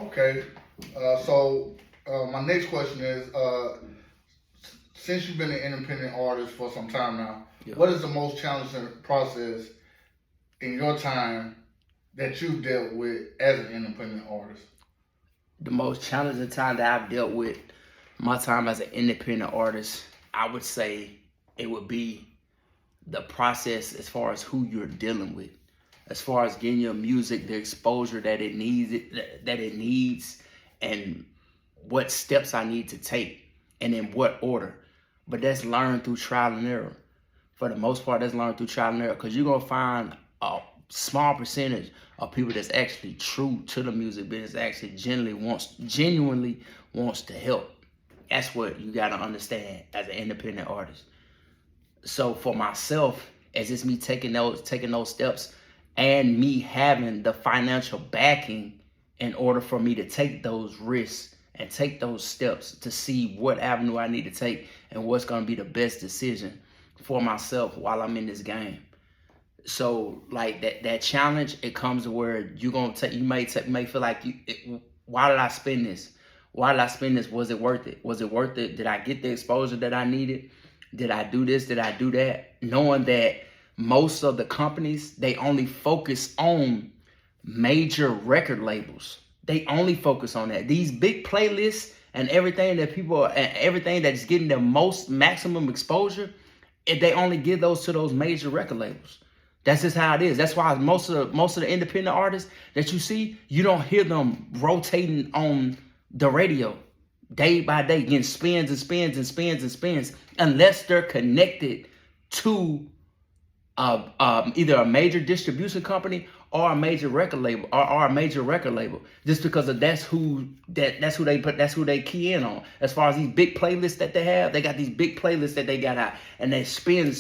Okay. My next question is, since you've been an independent artist for some time now, Yeah. what is the most challenging process in your time that you've dealt with as an independent artist? The most challenging time that I've dealt with my time as an independent artist, I would say it would be the process as far as who you're dealing with, as far as getting your music the exposure that it needs, and what steps I need to take, and in what order. But that's learned through trial and error. For the most part, that's learned through trial and error, because you're gonna find a small percentage of people that's actually true to the music business, actually genuinely wants to help. That's what you gotta understand as an independent artist. So for myself, as it's me taking those steps, and me having the financial backing in order for me to take those risks and take those steps to see what avenue I need to take and what's going to be the best decision for myself while I'm in this game. So like that challenge, it comes to where you may feel like why did I spend this? Why did I spend this? Was it worth it? Was it worth it? Did I get the exposure that I needed? Did I do this? Did I do that? Knowing that most of the companies, they only focus on major record labels. They only focus on that. These big playlists and everything that's getting the most maximum exposure, if they only give those to those major record labels. That's just how it is. That's why most of the independent artists that you see, you don't hear them rotating on the radio day by day, getting spins and spins and spins and spins, unless they're connected to either a major distribution company or a major record label, or a major record label, just because of that's who they key in on. As far as these big playlists that they have, they got these big playlists that they got out, and they spin.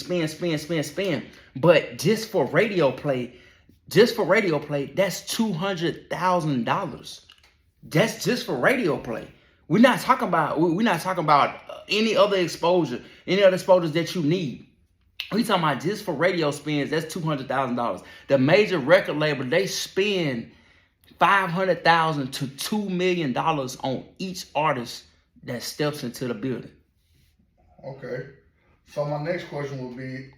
But just for radio play, that's $200,000. That's just for radio play. We're not talking about any other exposures that you need. We talking about just for radio spins. That's $200,000. The major record label, they spend $500,000 to $2 million on each artist that steps into the building. Okay. So my next question would be,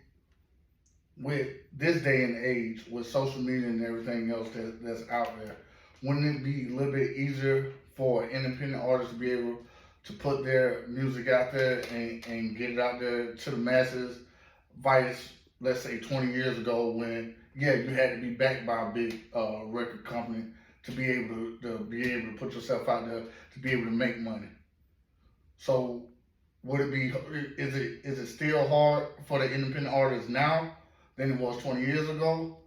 with this day and age, with social media and everything else that's out there, wouldn't it be a little bit easier for independent artists to be able to put their music out there and get it out there to the masses, vice, let's say, 20 years ago, when you had to be backed by a big record company to be able to put yourself out there, to be able to make money? So is it still hard for the independent artists now than it was 20 years ago,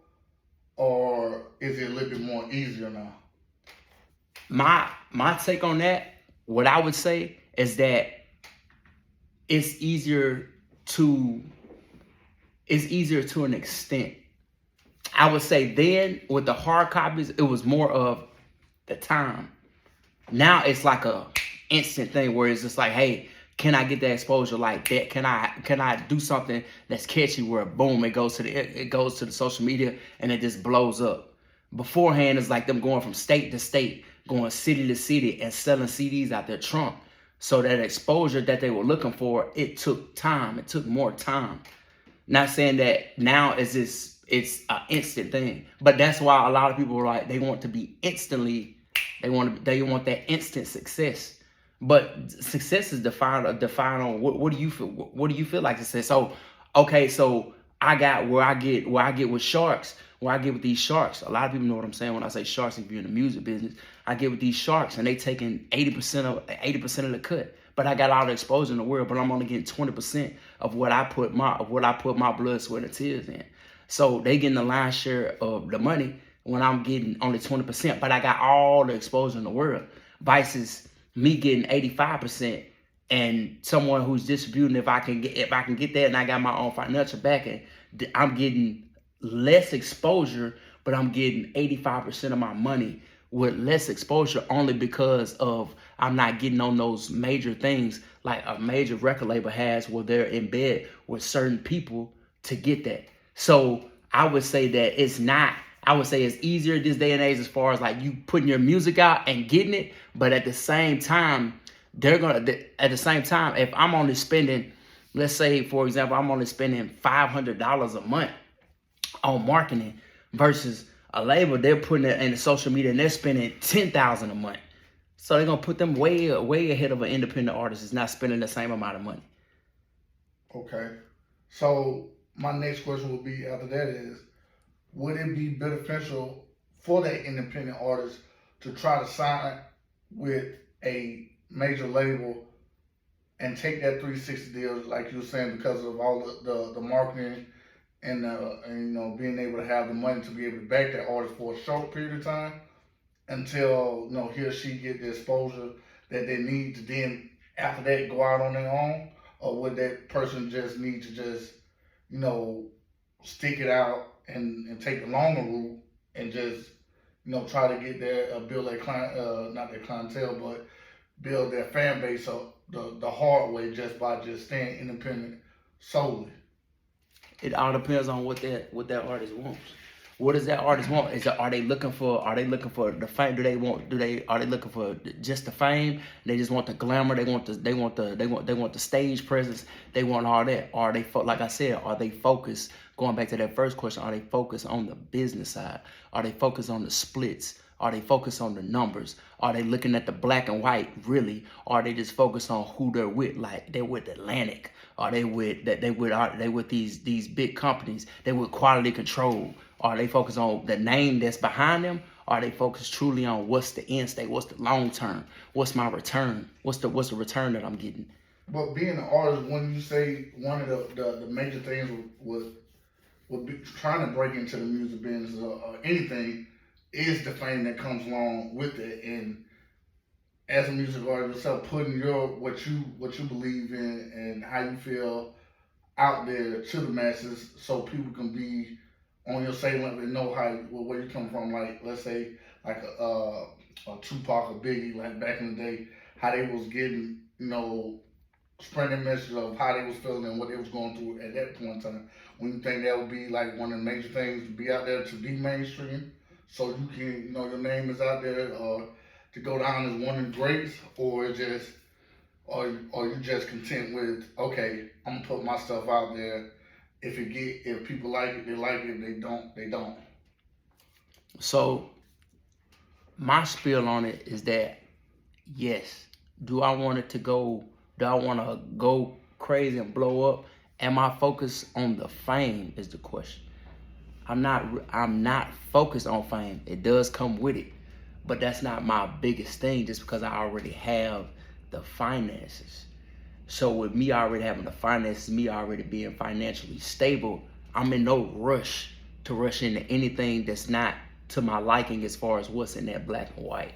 or is it a little bit more easier now? My take on that, what I would say is that it's easier to an extent. I would say then with the hard copies, it was more of the time. Now it's like a instant thing where it's just like, hey, can I get that exposure like that? Can I do something that's catchy where boom, it goes to the social media and it just blows up. Beforehand, it's like them going from state to state, going city to city, and selling CDs out their trunk. So that exposure that they were looking for, it took time. It took more time. Not saying that now it's an instant thing, but that's why a lot of people are like, they want to be instantly, they want that instant success. But success is defined on what do you feel like success. So okay, so I got where I get with sharks. Where I get with these sharks, a lot of people know what I'm saying when I say sharks. If you're in the music business, I get with these sharks, and they taking 80% of the cut. But I got all the exposure in the world, but I'm only getting 20% of what I put my blood, sweat, and tears in. So they getting the lion's share of the money when I'm getting only 20%. But I got all the exposure in the world. Vices me getting 85%, and someone who's distributing, if I can get that, and I got my own financial backing, I'm getting less exposure, but I'm getting 85% of my money with less exposure, only because of I'm not getting on those major things like a major record label has, where they're in bed with certain people to get that. So I would say that it's not I would say it's easier this day and age as far as like you putting your music out and getting it. But at the same time, if I'm only spending, let's say, for example, I'm only spending $500 a month on marketing versus a label, they're putting it in the social media and they're spending $10,000 a month. So they're going to put them way ahead of an independent artist that's not spending the same amount of money. Okay. So my next question would be after that is, would it be beneficial for that independent artist to try to sign with a major label and take that 360 deal, like you were saying, because of all the marketing and being able to have the money to be able to back that artist for a short period of time until he or she get the exposure that they need to then after that go out on their own? Or would that person just need to just stick it out and take the longer route and just try to get their build their client, not their clientele, but build their fan base up the hard way just by just staying independent solely? It all depends on what that artist wants. What does that artist want? Are they looking for the fame? Are they looking for just the fame? They just want the glamour. They want the stage presence. They want all that. Or are they, like I said, are they focused? Going back to that first question, are they focused on the business side? Are they focused on the splits? Are they focused on the numbers? Are they looking at the black and white really? Or are they just focused on who they're with? Like they're with Atlantic. Are they with these big companies? They with Quality Control. Are they focused on the name that's behind them? Are they focused truly on what's the end state? What's the long term? What's my return? What's the return that I'm getting? But being an artist, when you say one of the major things would be trying to break into the music business or anything is the fame that comes along with it. And as a music artist yourself, putting what you believe in and how you feel out there to the masses, so people can be on your same level and know where you come from. Like let's say like a Tupac or Biggie, like back in the day, how they was getting spreading messages of how they was feeling and what they was going through at that point in time. When you think that would be like one of the major things to be out there, to be mainstream, so you can your name is out there, or to go down as one of the greats, or you just content with, okay, I'm gonna put my stuff out there. If people like it, they like it. If they don't, they don't. So my spiel on it is that yes, do I want to go crazy and blow up? Am I focused on the fame is the question. I'm not focused on fame. It does come with it, but that's not my biggest thing just because I already have the finances. So with me already having the finances, me already being financially stable, I'm in no rush to rush into anything that's not to my liking as far as what's in that black and white.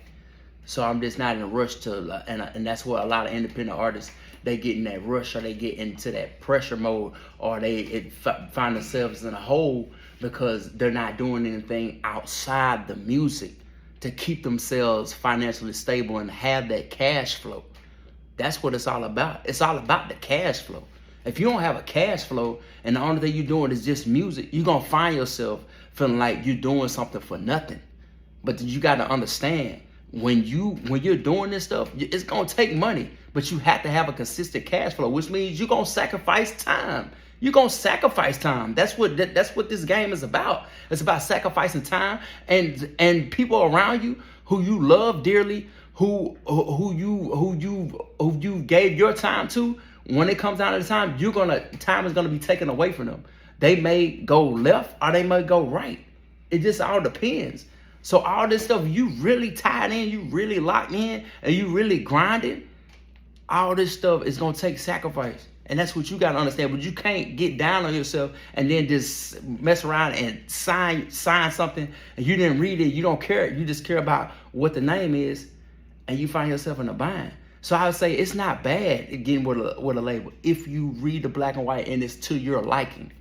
So I'm just not in a rush to, and that's what a lot of independent artists, they get in that rush, or they get into that pressure mode, or they find themselves in a hole because they're not doing anything outside the music to keep themselves financially stable and have that cash flow. That's what it's all about. It's all about the cash flow. If you don't have a cash flow and the only thing you're doing is just music, you're going to find yourself feeling like you're doing something for nothing. But you got to understand, when you're doing this stuff, it's going to take money, but you have to have a consistent cash flow, which means you're going to sacrifice time. You're going to sacrifice time. That's what this game is about. It's about sacrificing time and people around you who you love dearly, who you gave your time to. When it comes down to the time, time is gonna be taken away from them. They may go left or they may go right. It just all depends. So all this stuff, you really tied in, you really locked in, and you really grinding, all this stuff is gonna take sacrifice. And that's what you gotta understand. But you can't get down on yourself and then just mess around and sign something and you didn't read it, you don't care, you just care about what the name is, and you find yourself in a bind. So I would say it's not bad getting with a label if you read the black and white and it's to your liking.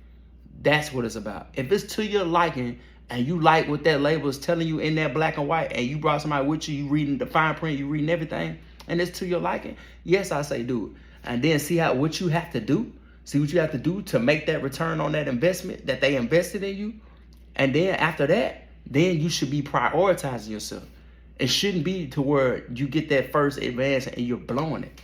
That's what it's about. If it's to your liking and you like what that label is telling you in that black and white, and you brought somebody with you, you reading the fine print, you reading everything, and it's to your liking, yes, I say do it. And then see what you have to do. See what you have to do to make that return on that investment that they invested in you. And then after that, then you should be prioritizing yourself. It shouldn't be to where you get that first advance and you're blowing it.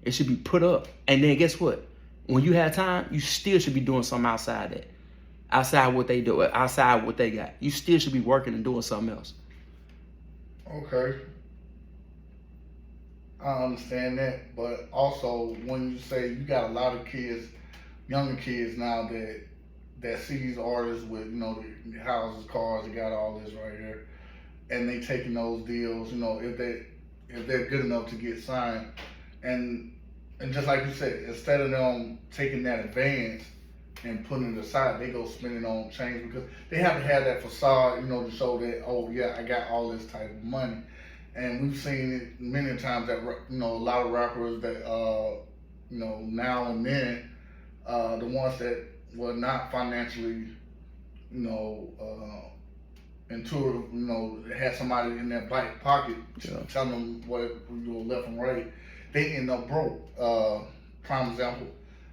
It should be put up. And then guess what? When you have time, you still should be doing something outside that. Outside what they do, outside what they got. You still should be working and doing something else. Okay. I understand that, but also when you say you got a lot of kids, younger kids now that see these artists with, you know, the houses, cars, they got all this right here, and they taking those deals, you know, if they're good enough to get signed, and just like you said, instead of them taking that advance and putting it aside, they go spend it on change because they have to have that facade, you know, to show that, oh yeah, I got all this type of money. And we've seen it many times that, you know, a lot of rappers that, you know, now and then, the ones that were not financially, you know, intuitive, you know, had somebody in their back pocket telling them what you do left and right, they end up broke. Prime example,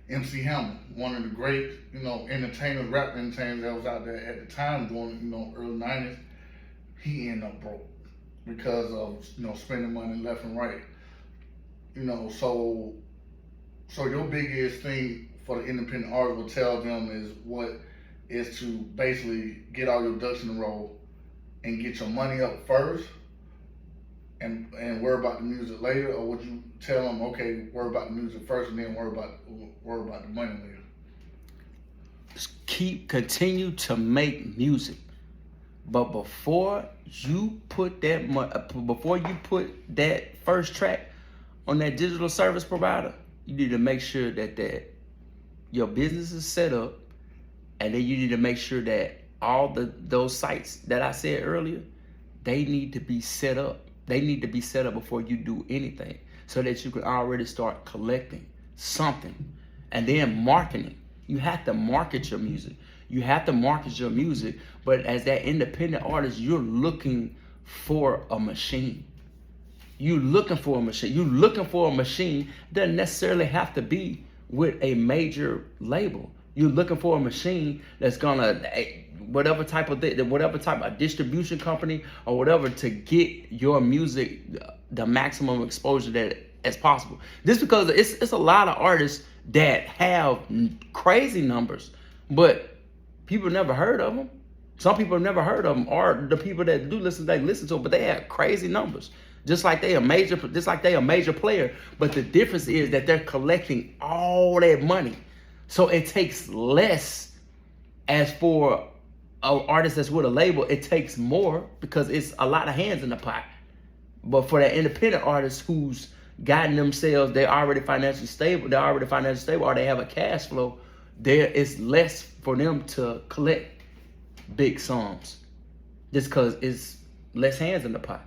MC Hammer, one of the great, you know, entertainers, rap entertainers that was out there at the time during, you know, early 90s, he ended up broke because of, you know, spending money left and right. You know, so your biggest thing for the independent artist will tell them is to basically get all your ducks in a row and get your money up first and worry about the music later, or would you tell them, okay, worry about the music first and then worry about the money later? Just continue to make music. But before you put that first track on that digital service provider, you need to make sure that your business is set up, and then you need to make sure that all those sites that I said earlier, they need to be set up. They need to be set up before you do anything, so that you can already start collecting something, and then marketing. You have to market your music. You have to market your music, but as that independent artist, you're looking for a machine. You're looking for a machine. You're looking for a machine. Doesn't necessarily have to be with a major label. You're looking for a machine that's gonna, whatever type of distribution company or whatever, to get your music the maximum exposure that as possible. Just because it's a lot of artists that have crazy numbers, but people never heard of them. Some people have never heard of them, or the people that do listen, they listen to them, but they have crazy numbers. Just like they a major player, but the difference is that they're collecting all that money. So it takes less. As for an artist that's with a label, it takes more because it's a lot of hands in the pot. But for that independent artist who's gotten themselves, they're already financially stable, or they have a cash flow, there is less for them to collect big sums, just because it's less hands in the pot.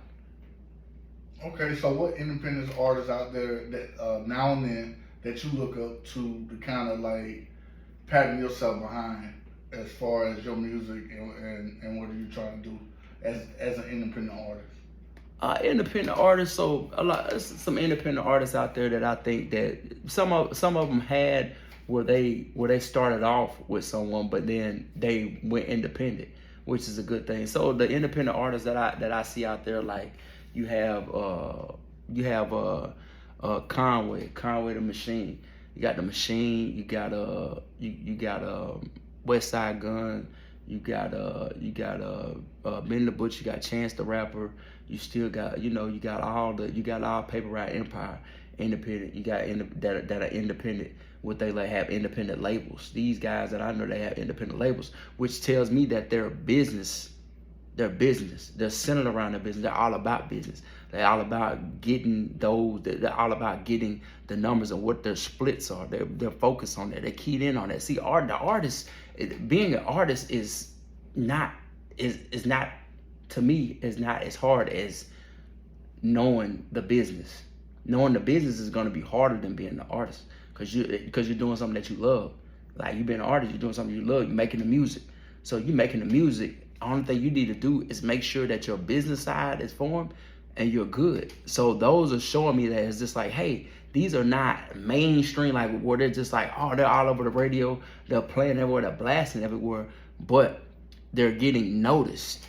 Okay, so what independent artists out there that now and then that you look up to kind of like patting yourself behind as far as your music and what are you trying to do as an independent artist? Independent artists, so some independent artists out there that I think that some of them had where they started off with someone, but then they went independent, which is a good thing. So the independent artists that I see out there, like you have Conway the Machine. You got the Machine. You got West Side Gun. You got Benny the Butcher. You got Chance the Rapper. You still got you got all Paper Route Empire independent. You got that are independent. What they have independent labels. These guys that I know, they have independent labels, which tells me that they're business. They're business. They're centered around their business. They're all about business. They're all about getting those. They're all about getting the numbers and what their splits are. They're focused on that. They're keyed in on that. See, the artist, being an artist is not to me is not as hard as knowing the business. Knowing the business is going to be harder than being an artist, because you're doing something that you love. Like, you've been an artist, you're doing something you love. You're making the music. So you're making the music. Only thing you need to do is make sure that your business side is formed and you're good. So those are showing me that it's just like, hey, these are not mainstream, like where they're just like, oh, they're all over the radio, they're playing everywhere, they're blasting everywhere, but they're getting noticed.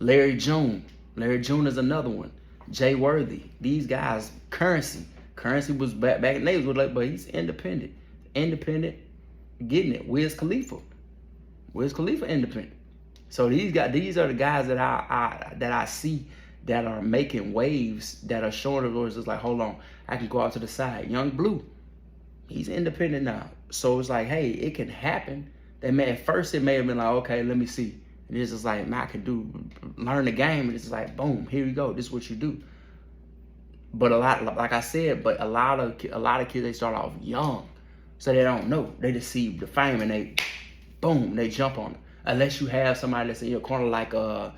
Larry June is another one. Jay Worthy. These guys, Currency was back in the day, like, but he's independent, getting it. Wiz Khalifa independent. So these are the guys that I see that are making waves, that are showing the Lord just like, hold on, I can go out to the side. Young Blue, he's independent now. So it's like, hey, it can happen. At first it may have been like, okay, let me see. And it's just like, man, I can learn the game, and it's just like, boom, here you go. This is what you do. But a lot of kids, they start off young, so they don't know. They just see the fame and they jump on it. Unless you have somebody that's in your corner, like the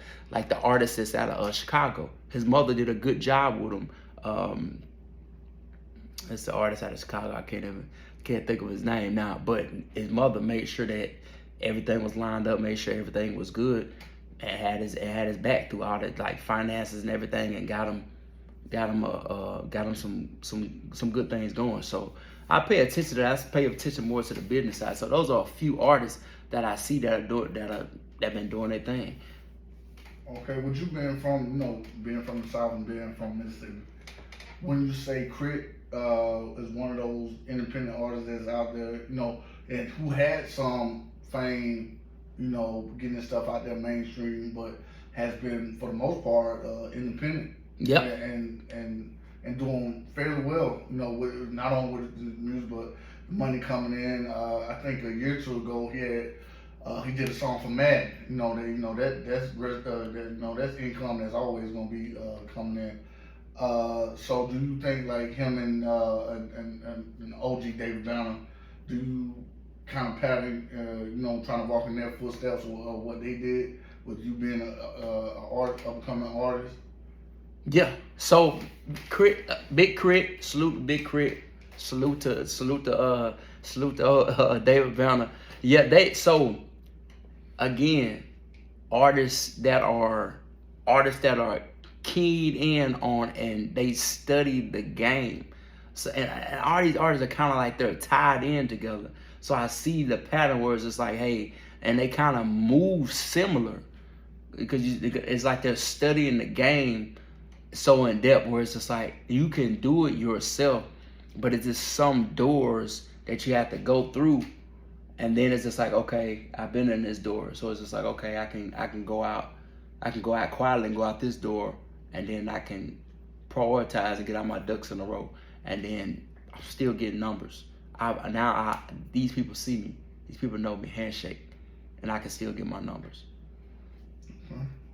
artist that's out of Chicago. His mother did a good job with him. It's the artist out of Chicago. I can't think of his name now, but his mother made sure that everything was lined up, made sure everything was good, and had his back through all the like finances and everything, and got him some good things going. So I pay attention to that. I pay attention more to the business side. So those are a few artists that I see that been doing their thing. Okay, with you being from the South and being from Mississippi, when you say Crit is one of those independent artists that's out there, and who had some fame, getting his stuff out there mainstream, but has been for the most part independent. Yep. And doing fairly well, with not only with the music but the money coming in. I think a year or two ago he did a song for Madden. That's income that's always gonna be coming in. So do you think like him and OG David Banner, do you kind of pattern, trying to walk in their footsteps of what they did with you being a upcoming artist? Yeah. So Big Crit, salute to Big Crit, salute to David Banner. Yeah, so again, artists that are keyed in on, and they study the game. So and all these artists are kind of like they're tied in together. So I see the pattern where it's just like, hey, and they kind of move similar because it's like they're studying the game so in depth, where it's just like you can do it yourself, but it's just some doors that you have to go through, and then it's just like, okay, I've been in this door, so it's just like, okay, I can go out quietly and go out this door, and then I can prioritize and get all my ducks in a row, and then I'm still getting numbers. These people see me, these people know me, handshake, and I can still get my numbers.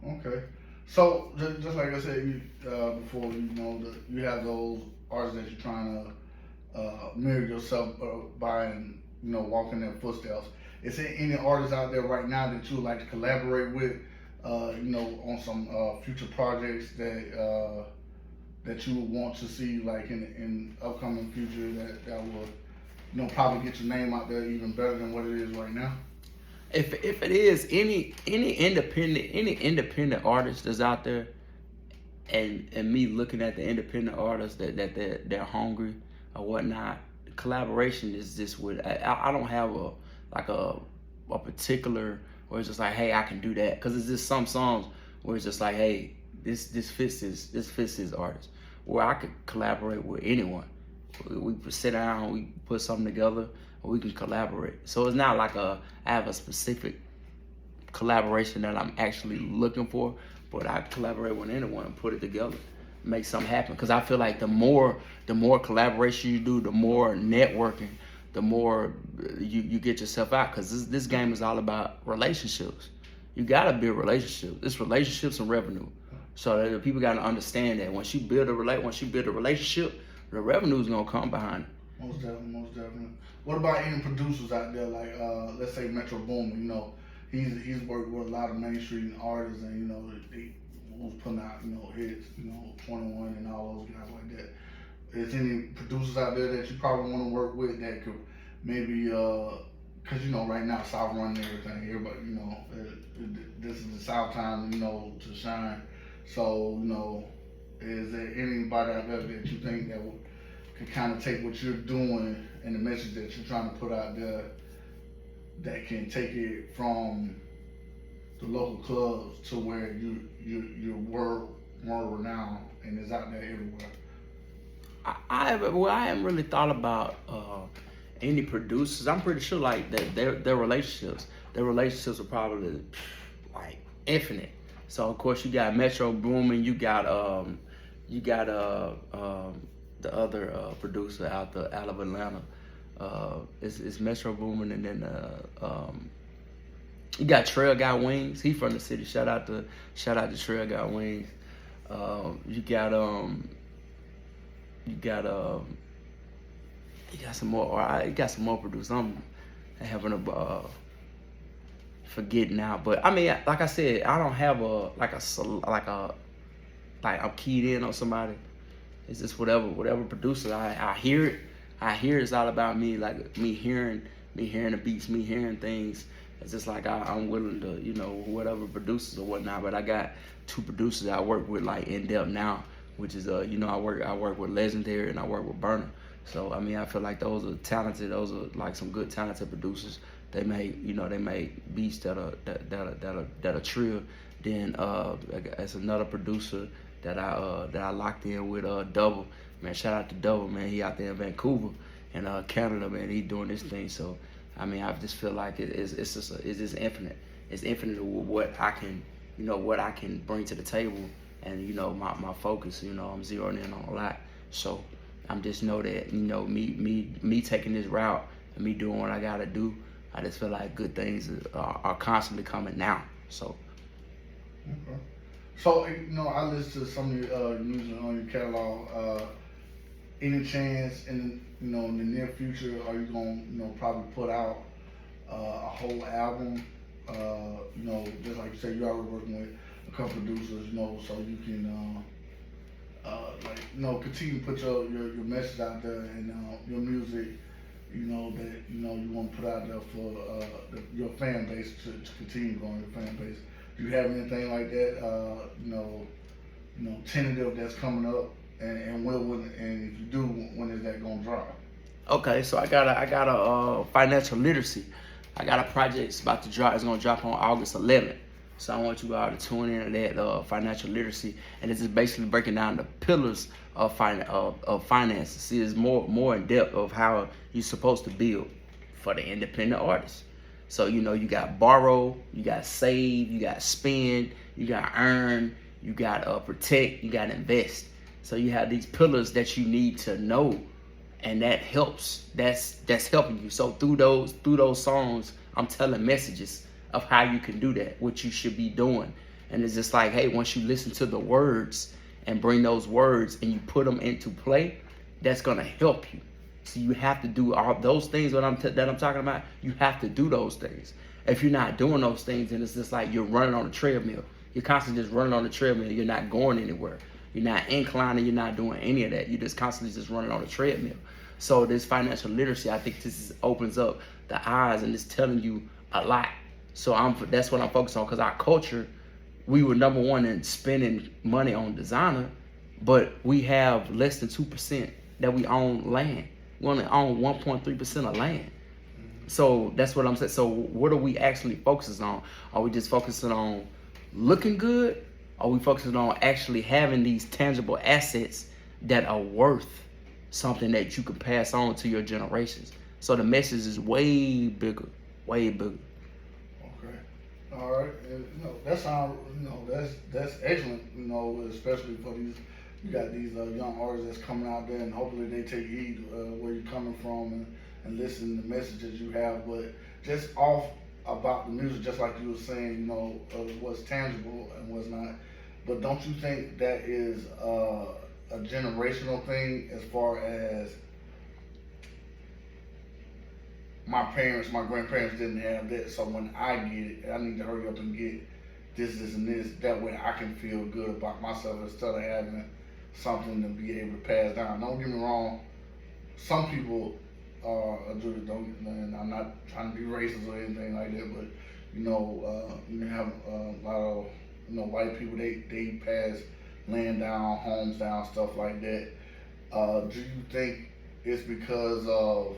Okay. So just like I said before, you have those artists that you're trying to mirror yourself by, and walking their footsteps. Is there any artists out there right now that you would like to collaborate with, on some future projects that you would want to see, like in upcoming future, that would probably get your name out there even better than what it is right now? If it is any independent artist that's out there, and me looking at the independent artists that they're hungry or whatnot, collaboration is just with, I don't have a particular where it's just like, hey, I can do that, because it's just some songs where it's just like, hey, this fits his artist, where I could collaborate with anyone. We sit down, we put something together, or we can collaborate. So it's not like I have a specific collaboration that I'm actually looking for, but I collaborate with anyone and put it together, make something happen. Because I feel like the more collaboration you do, the more networking, the more you get yourself out. Because this game is all about relationships. You gotta build relationships. It's relationships and revenue. So that people gotta understand that once you build a relationship, the revenue is gonna come behind it. Most definitely. What about any producers out there, like let's say Metro Boomin? He's worked with a lot of mainstream artists, and he was putting out hits, 21 and all those guys like that. Is any producers out there that you probably want to work with that could maybe, because right now South running everything, everybody, this is the South time, to shine. So is there anybody out there that you think that could kind of take what you're doing and the message that you're trying to put out there, that can take it from the local clubs to where you're world renowned and it's out there everywhere? I haven't really thought about any producers. I'm pretty sure like that their relationships are probably like infinite. So of course you got Metro Boomin, you got the other producer out of Atlanta. It's Metro Boomin, and then you got Trail Got Wings. He from the city. Shout out to Trail Got Wings. You got you got some more. Or you got some more producers. I'm having a forget now, but I mean, like I said, I don't have like I'm keyed in on somebody. It's just whatever producer I hear it. I hear it's all about me, like me hearing the beats, me hearing things. It's just like I'm willing to, whatever producers or whatnot. But I got 2 producers I work with like in depth now, which is I work with Legendary and I work with Burner. So I mean, I feel like those are talented. Those are like some good talented producers. They make beats that are trill. Then as another producer that I locked in with Double. Man, shout out to Double, man. He out there in Vancouver and Canada, man. He doing this thing. So I mean, I just feel like it's just infinite. It's infinite with what I can bring to the table, and my focus. I'm zeroing in on a lot. So I'm just know that me taking this route and me doing what I gotta do. I just feel like good things are constantly coming now. So. Okay. So I listen to some of your music on your catalog. Any chance in in the near future are you gonna probably put out a whole album? Just like you said, you already working with a couple producers, so you can continue to put your message out there and your music, that you want to put out there for your fan base to continue growing your fan base. Do you have anything like that? Tentative that's coming up, and if you do, when is that gonna drop? Okay, so I got a financial literacy. I got a project it's about to drop. It's gonna drop on August 11th. So I want you all to tune in to that financial literacy, and it's just basically breaking down the pillars of finances. See, it's more in depth of how you're supposed to build for the independent artist. So you got borrow, you got save, you got spend, you got earn, you got protect, you got invest. So you have these pillars that you need to know, and that helps. That's helping you. So through those songs, I'm telling messages of how you can do that, what you should be doing. And it's just like, hey, once you listen to the words and bring those words and you put them into play, that's gonna help you. So you have to do all those things that I'm talking about. You have to do those things. If you're not doing those things, then it's just like you're running on a treadmill. You're constantly just running on the treadmill. You're not going anywhere. You're not inclining. You're not doing any of that. You're just constantly just running on a treadmill. So this financial literacy, I think opens up the eyes and it's telling you a lot. So that's what I'm focused on, because our culture, we were number one in spending money on designer, but we have less than 2% that we own land. We only own 1.3% of land. So that's what I'm saying. So what are we actually focusing on? Are we just focusing on looking good? Are we focusing on actually having these tangible assets that are worth something that you can pass on to your generations? So the message is way bigger, way bigger. Okay. All right. That sounds, that's excellent, especially for these, you got these young artists that's coming out there, and hopefully they take heed where you're coming from and listen to the messages you have. But just off about the music, just like you were saying, what's tangible and what's not. But don't you think that is a generational thing, as far as my grandparents didn't have that, so when I get it, I need to hurry up and get this, and this. That way I can feel good about myself instead of having something to be able to pass down. Don't get me wrong, some people do it, and I'm not trying to be racist or anything like that, but you have a lot of white people, they pass land down, homes down, stuff like that. Do you think it's because of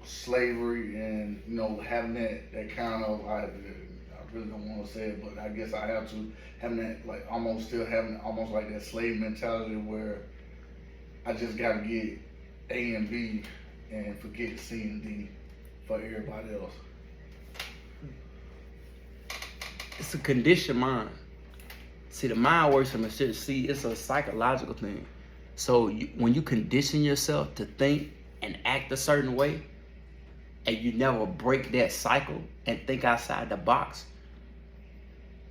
slavery and having that kind of really don't want to say it, but I guess I have to, having that, like, almost still having almost like that slave mentality where I just got to get A and B and forget C and D for everybody else. It's a conditioned mind. See, the mind works from a shit. See, it's a psychological thing. So when you condition yourself to think and act a certain way, and you never break that cycle and think outside the box,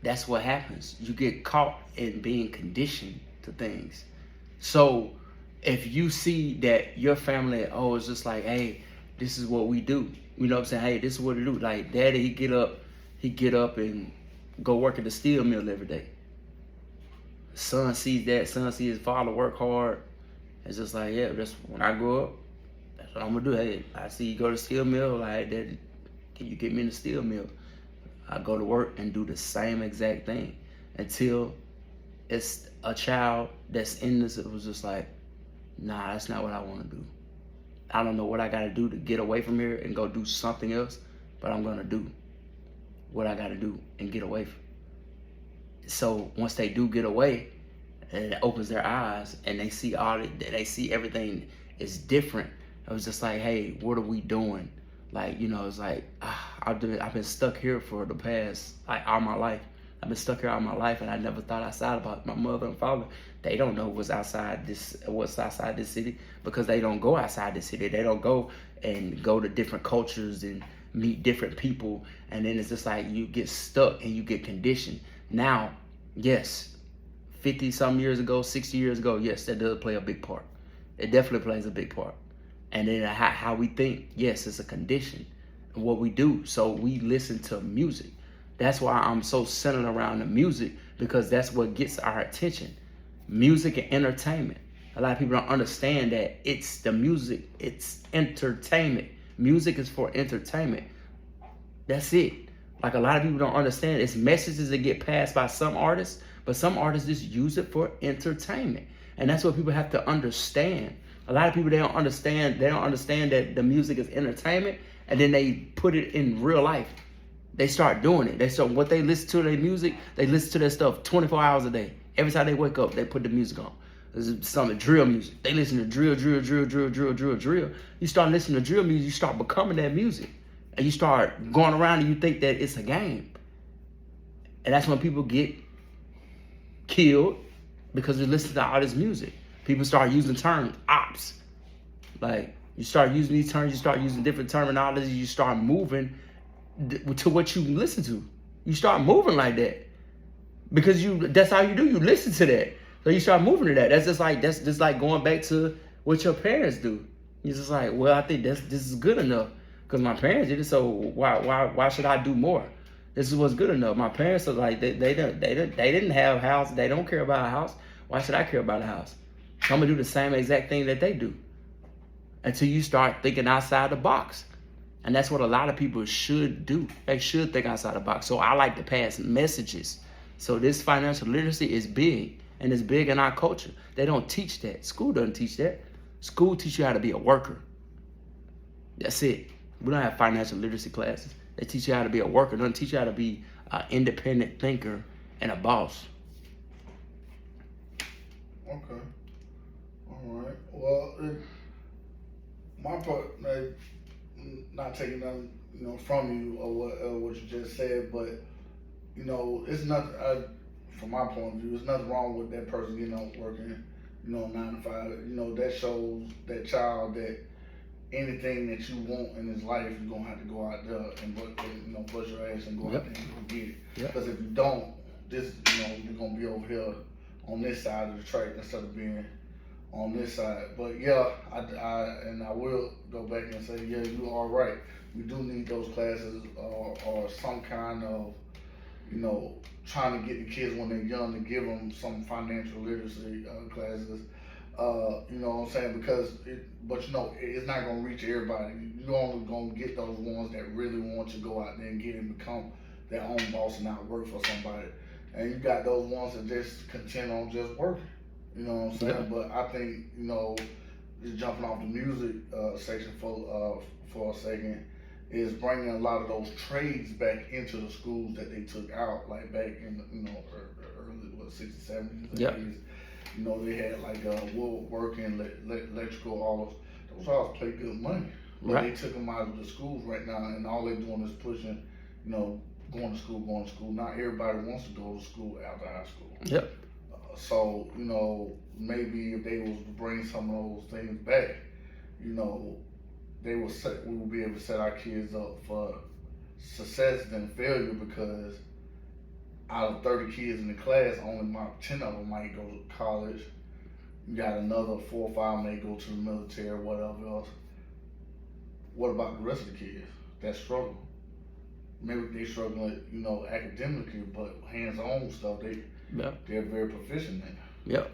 that's what happens. You get caught in being conditioned to things. So if you see that your family, oh, it's just like, hey, this is what we do. You know what I'm saying? Hey, this is what we do. Like, daddy, he get up and go work at the steel mill every day. Son sees that, son sees his father work hard. It's just like, yeah, that's when I grow up, that's what I'm gonna do. Hey, I see you go to the steel mill, like, Daddy, can you get me in the steel mill? I go to work and do the same exact thing until it's a child that's in this. It was just like, nah, that's not what I want to do. I don't know what I got to do to get away from here and go do something else, but I'm gonna do what I got to do and get away from. So once they do get away, and it opens their eyes and they see they see everything is different. It was just like, hey, what are we doing? Like, you know, it's like, I've been stuck here for the past, like, all my life. I've been stuck here all my life, and I never thought outside about my mother and father. They don't know what's outside this city because they don't go outside the city. They don't go to different cultures and meet different people. And then it's just like you get stuck and you get conditioned. Now, yes, 50 some years ago, 60 years ago, yes, that does play a big part. It definitely plays a big part. And then how we think, yes, it's a condition of what we do. So we listen to music. That's why I'm so centered around the music, because that's what gets our attention. Music and entertainment. A lot of people don't understand that it's the music, it's entertainment. Music is for entertainment. That's it. Like, a lot of people don't understand. It's messages that get passed by some artists, but some artists just use it for entertainment. And that's what people have to understand. A lot of people, they don't understand that the music is entertainment, and then they put it in real life. They start doing it. What they listen to their music, they listen to their stuff 24 hours a day. Every time they wake up, they put the music on. There's some drill music. They listen to drill. You start listening to drill music, you start becoming that music. And you start going around and you think that it's a game. And that's when people get killed, because they listen to all this music. People start using terms, ops. Like, you start using these terms, you start using different terminology, you start moving to what you listen to. You start moving like that. Because that's how you do. You listen to that. So you start moving to that. That's just like going back to what your parents do. You're just like, well, I think this is good enough. Because my parents did it, so why should I do more? This is what's good enough. My parents are like, they didn't have a house. They don't care about a house. Why should I care about a house? So I'm gonna do the same exact thing that they do. Until you start thinking outside the box. And that's what a lot of people should do. They should think outside the box. So I like to pass messages. So this financial literacy is big, and it's big in our culture. They don't teach that. School doesn't teach that. School teach you how to be a worker. That's it. We don't have financial literacy classes. They teach you how to be a worker. They don't teach you how to be an independent thinker and a boss. Okay. All right. Well, my part, like, not taking nothing, from you or what you just said, but it's nothing. From my point of view, there's nothing wrong with that person, working, 9 to 5. That shows that child that anything that you want in his life, you're gonna have to go out there and bust your ass and go out there and go get it. Because if you don't, you're gonna be over here on this side of the track instead of being on this side. But yeah, I will go back and say, yeah, you are right. We do need those classes or some kind of, trying to get the kids when they're young to give them some financial literacy classes. You know what I'm saying? Because it's not gonna reach everybody. You're only gonna get those ones that really want to go out there and get and become their own boss and not work for somebody. And you got those ones that just content on just working. You know what I'm saying? Yeah. But I think, just jumping off the music section for a second, is bringing a lot of those trades back into the schools that they took out, like back in early 60s, 70s, 80s. Yep. You know, they had like woodworking, electrical, all those all pay good money. But Right. they took them out of the schools right now, and all they're doing is pushing, going to school, going to school. Not everybody wants to go to school after high school. Yep. So, maybe if they was to bring some of those things back, we will be able to set our kids up for success than failure, because out of 30 kids in the class, only about 10 of them might go to college. You got another 4 or 5 may go to the military or whatever else. What about the rest of the kids that struggle? Maybe they struggling, academically, but hands-on stuff, they're very proficient in. Yep.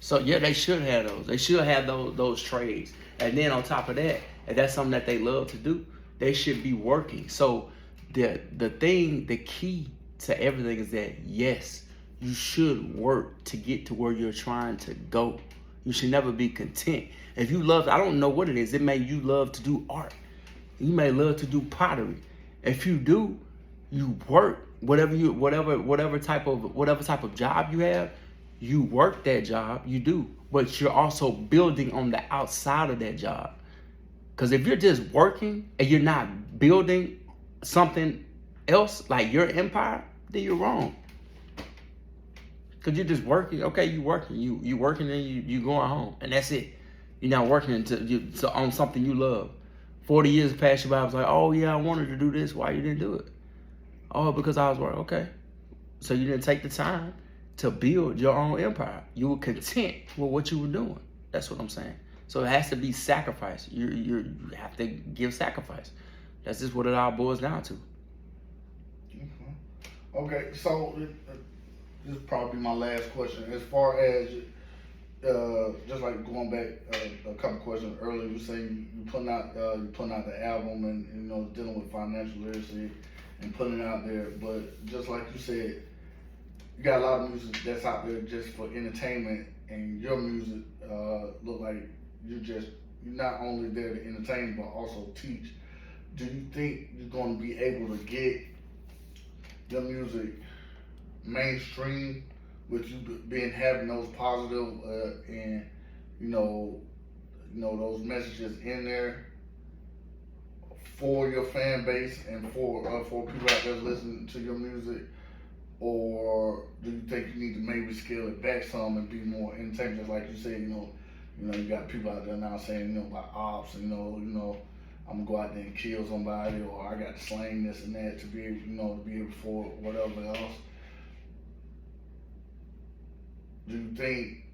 So yeah, they should have those. They should have those trades. And then on top of that, if that's something that they love to do, they should be working. So the key to everything is that, yes, you should work to get to where you're trying to go. You should never be content. If you love, I don't know what it is. It may you love to do art. You may love to do pottery. If you do, you work. Whatever type of job you have, you work that job, you do. But you're also building on the outside of that job. Because if you're just working and you're not building something else, like your empire, then you're wrong. Because you're just working. Okay, you working. You working and you going home. And that's it. You're not working on something you love. 40 years passed you by. I was like, oh yeah, I wanted to do this. Why you didn't do it? Oh, because I was working. Okay. So you didn't take the time to build your own empire. You were content with what you were doing. That's what I'm saying. So it has to be sacrifice. You have to give sacrifice. That's just what it all boils down to. Okay, so this is probably my last question. As far as just like going back a couple questions earlier, you saying you putting out the album and dealing with financial literacy and putting it out there, but just like you said, you got a lot of music that's out there just for entertainment, and your music look like you're not only there to entertain but also teach. Do you think you're going to be able to get your music mainstream with you having those positive and those messages in there for your fan base and for people out there listening to your music? Or do you think you need to maybe scale it back some and be more entertaining? Just like you said, you got people out there now saying, about ops, and I'm gonna go out there and kill somebody, or I got to slang this and that to be able, to be able for whatever else. Do you think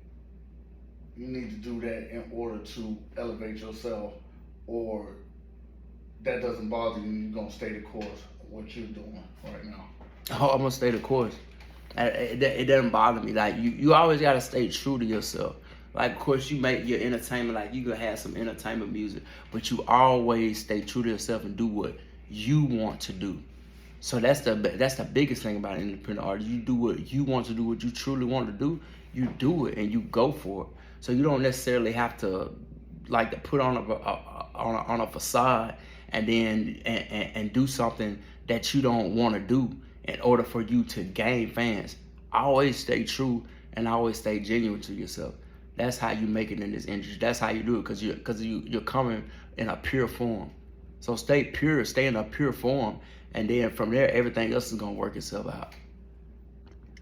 you need to do that in order to elevate yourself, or that doesn't bother you and you're gonna stay the course of what you're doing right now? Oh, I'm gonna stay the course. It doesn't bother me. Like you always gotta stay true to yourself. Like, of course, you make your entertainment, like you gonna have some entertainment music, but you always stay true to yourself and do what you want to do. So that's the biggest thing about an independent artist. You do what you want to do, what you truly want to do. You do it and you go for it. So you don't necessarily have to to put on a facade and then and do something that you don't want to do in order for you to gain fans. Always stay true and always stay genuine to yourself. That's how you make it in this industry. That's how you do it, because you're coming in a pure form. So stay pure, stay in a pure form, and then from there everything else is gonna work itself out.